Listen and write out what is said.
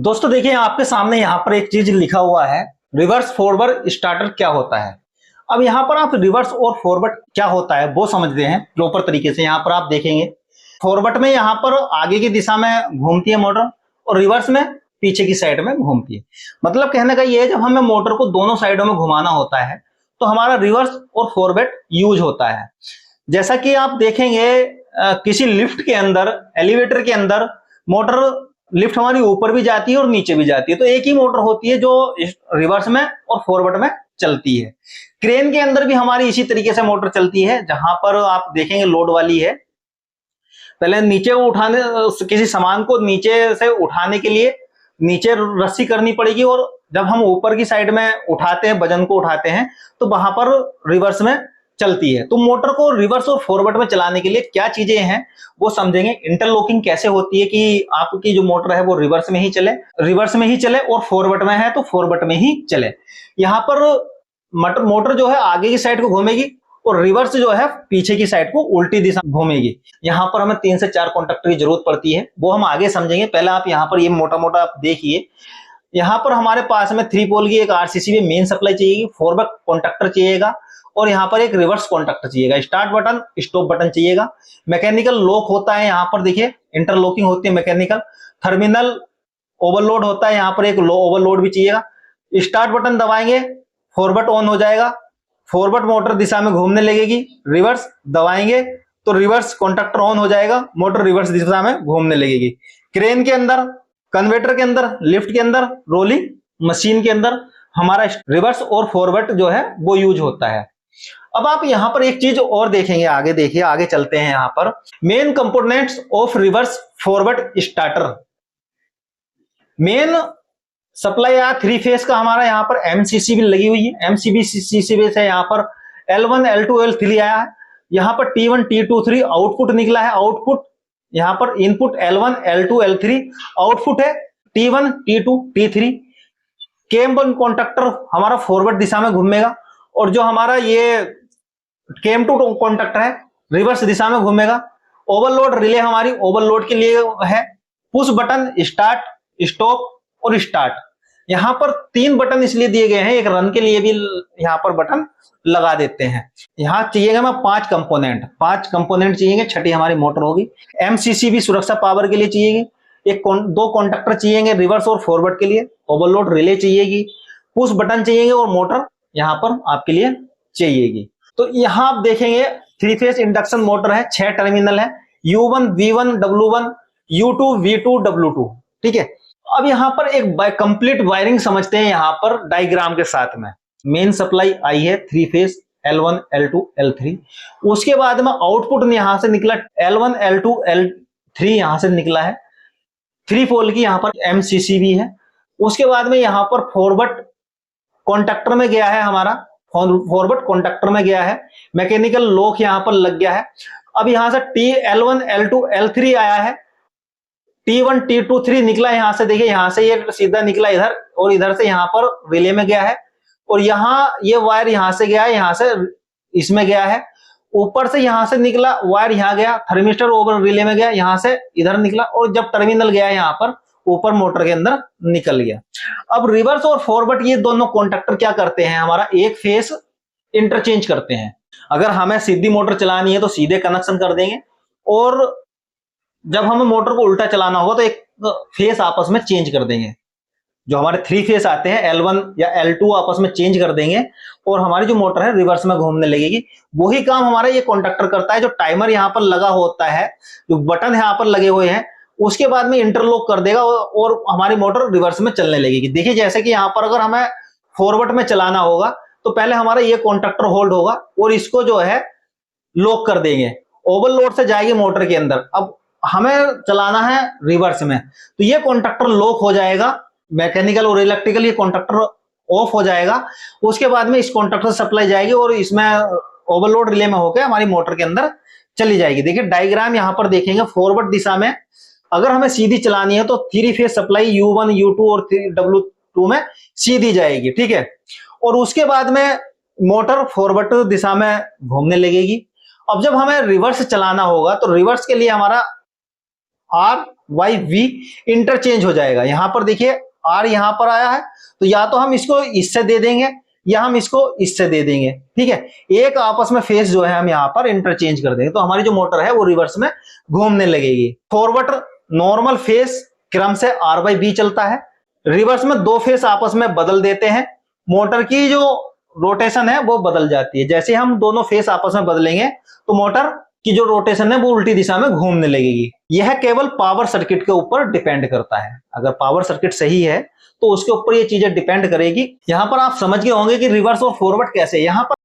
दोस्तों देखिए आपके सामने यहाँ पर एक चीज लिखा हुआ है, रिवर्स फॉरवर्ड स्टार्टर क्या होता है। अब यहाँ पर आप रिवर्स और फॉरवर्ड क्या होता है वो समझते हैं प्रॉपर तरीके से। यहाँ पर आप देखेंगे फॉरवर्ड में यहाँ पर आगे की दिशा में घूमती है मोटर और रिवर्स में पीछे की साइड में घूमती है। मतलब कहने का ये है, जब हमें मोटर को दोनों साइडों में घुमाना होता है तो हमारा रिवर्स और फॉरवर्ड यूज होता है। जैसा कि आप देखेंगे किसी लिफ्ट के अंदर, एलिवेटर के अंदर मोटर, लिफ्ट हमारी ऊपर भी जाती है और नीचे भी जाती है, तो एक ही मोटर होती है जो रिवर्स में और फॉरवर्ड में चलती है। क्रेन के अंदर भी हमारी इसी तरीके से मोटर चलती है, जहां पर आप देखेंगे लोड वाली है। पहले नीचे उठाने, किसी सामान को नीचे से उठाने के लिए नीचे रस्सी करनी पड़ेगी, और जब हम ऊपर की साइड में उठाते हैं, वजन को उठाते हैं, तो वहां पर रिवर्स में चलती है। तो मोटर को रिवर्स और फॉरवर्ड में चलाने के लिए क्या चीजें हैं वो समझेंगे। इंटरलॉकिंग कैसे होती है कि आपकी जो मोटर है वो रिवर्स में ही चले और फॉरवर्ड में है तो फॉरवर्ड में ही चले। यहाँ पर मोटर जो है आगे की साइड को घूमेगी और रिवर्स जो है पीछे की साइड को उल्टी दिशा घूमेगी। यहाँ पर हमें 3 से 4 कॉन्टैक्टर की जरूरत पड़ती है, वो हम आगे समझेंगे। पहले आप यहाँ पर ये मोटा मोटा आप देखिए, यहाँ पर हमारे पास में 3 पोल की एक आरसीसी में मेन सप्लाई चाहिएगी, फॉरवर्ड कॉन्टैक्टर चाहिएगा और यहाँ पर एक रिवर्स कॉन्टैक्टर चाहिएगा, स्टार्ट बटन, स्टॉप बटन चाहिएगा। मैकेनिकल लॉक होता है, यहाँ पर देखिए इंटरलॉकिंग होती है मैकेनिकल। टर्मिनल ओवरलोड होता है, यहाँ पर एक लो ओवरलोड भी चाहिएगा। स्टार्ट बटन दबाएंगे, फॉरवर्ड ऑन हो जाएगा, फॉरवर्ड मोटर दिशा में घूमने लगेगी। रिवर्स दबाएंगे तो रिवर्स कॉन्टैक्टर ऑन हो जाएगा, मोटर रिवर्स दिशा में घूमने लगेगी। क्रेन के अंदर, कन्वेटर के अंदर, लिफ्ट के अंदर, रोलिंग मशीन के अंदर हमारा रिवर्स और फॉरवर्ड जो है वो यूज होता है। अब आप यहां पर एक चीज और देखेंगे, आगे देखिए, आगे चलते हैं। यहां पर main components of reverse forward starter. Main supply या 3 फेस का हमारा यहाँ पर एमसीसी भी लगी हुई है। एमसीबी से यहाँ पर L1 L2 L3 आया है। यहाँ पर T1 T2 3 आउटपुट निकला है। आउटपुट यहाँ पर input L1 L2 L3, output है T1 T2 T3। केम1 कॉन्टैक्टर हमारा फॉरवर्ड दिशा में घूमेगा और जो हमारा ये केम2 कॉन्टैक्टर है रिवर्स दिशा में घूमेगा। ओवरलोड रिले हमारी ओवरलोड के लिए है। पुश बटन स्टार्ट, स्टॉप और स्टार्ट। यहाँ पर 3 बटन इसलिए दिए गए हैं, एक रन के लिए भी यहाँ पर बटन लगा देते हैं। यहाँ चाहिएगा हमें 5 कंपोनेंट चाहिए, छठी हमारी मोटर होगी। एमसीसी भी सुरक्षा पावर के लिए चाहिएगी। 2 कॉन्टैक्टर चाहिए रिवर्स और फॉरवर्ड के लिए। ओवरलोड रिले चाहिएगी, पुश बटन चाहिए और मोटर यहाँ पर आपके लिए चाहिएगी। तो यहाँ आप देखेंगे 3 फेस इंडक्शन मोटर है, 6 टर्मिनल है, U1 V1 W1 U2 V2 W2। ठीक है, अब यहाँ पर एक कंप्लीट वायरिंग समझते हैं। यहाँ पर डायग्राम के साथ में मेन सप्लाई आई है 3 फेस L1 L2 L3। उसके बाद में आउटपुट यहाँ से निकला L1 L2 L3, यहाँ से निकला है। 3 पोल की यहाँ पर एमसीसी भी है। उसके बाद में यहाँ पर फॉरवर्ड कॉन्टैक्टर में गया है, हमारा फॉरवर्ड कॉन्टैक्टर में गया है। मैकेनिकल लॉक यहाँ पर लग गया है। अब यहाँ से L1 L2 L3 आया है, T1 T2 3 निकला यहाँ से। देखिए यहाँ से ये सीधा निकला इधर और इधर से यहाँ पर रिले में गया है, और यहाँ ये वायर यहाँ से गया है, यहाँ से इसमें गया है। ऊपर से यहाँ से निकला वायर यहाँ गया, थर्मिस्टर ओवर रिले में गया, यहाँ से इधर निकला और जब टर्मिनल गया यहाँ पर ऊपर मोटर के अंदर निकल गया। अब रिवर्स और फॉरवर्ड ये दोनों कॉन्टैक्टर क्या करते हैं, हमारा एक फेस इंटरचेंज करते हैं। अगर हमें सीधी मोटर चलानी है तो सीधे कनेक्शन कर देंगे, और जब हमें मोटर को उल्टा चलाना होगा तो एक फेस आपस में चेंज कर देंगे। जो हमारे 3 फेस आते हैं L1 या L2 आपस में चेंज कर देंगे और हमारी जो मोटर है रिवर्स में घूमने लगेगी। वही काम हमारा ये कॉन्टैक्टर करता है। जो टाइमर यहाँ पर लगा होता है, जो बटन यहाँ पर लगे हुए हैं, उसके बाद में इंटरलॉक कर देगा और हमारी मोटर रिवर्स में चलने लगेगी। देखिए जैसे कि यहाँ पर अगर हमें फॉरवर्ड में चलाना होगा तो पहले हमारा ये कॉन्टैक्टर होल्ड होगा और इसको जो है लॉक कर देंगे, ओवरलोड से जाएगी मोटर के अंदर। अब हमें चलाना है रिवर्स में तो ये कॉन्टैक्टर लॉक हो जाएगा, मैकेनिकल और इलेक्ट्रिकल ये कॉन्टैक्टर ऑफ हो जाएगा। उसके बाद में इस कॉन्टैक्टर सप्लाई जाएगी और इसमें ओवरलोड रिले में होकर हमारी मोटर के अंदर चली जाएगी। देखिए डायग्राम यहाँ पर देखेंगे, फॉरवर्ड दिशा में अगर हमें सीधी चलानी है तो 3 फेस सप्लाई U1 U2 और W2 में सीधी जाएगी। ठीक है, और उसके बाद में मोटर फॉरवर्ड दिशा में घूमने लगेगी। अब जब हमें रिवर्स चलाना होगा तो रिवर्स के लिए हमारा आर वाई वी इंटरचेंज हो जाएगा। यहां पर देखिए आर यहां पर आया है, तो या तो हम इसको इससे दे देंगे या हम इसको इससे दे देंगे, ठीक है। एक आपस में फेस जो है हम यहां पर इंटरचेंज कर देंगे, तो हमारी जो मोटर है वो रिवर्स में घूमने लगेगी। फॉरवर्ड नॉर्मल फेस क्रम से आर बाई बी चलता है, रिवर्स में दो फेस आपस में बदल देते हैं, मोटर की जो रोटेशन है वो बदल जाती है। जैसे हम दोनों फेस आपस में बदलेंगे तो मोटर की जो रोटेशन है वो उल्टी दिशा में घूमने लगेगी। यह केवल पावर सर्किट के ऊपर डिपेंड करता है। अगर पावर सर्किट सही है तो उसके ऊपर ये चीजें डिपेंड करेगी। यहां पर आप समझ गए होंगे कि रिवर्स और फॉरवर्ड कैसे। यहां पर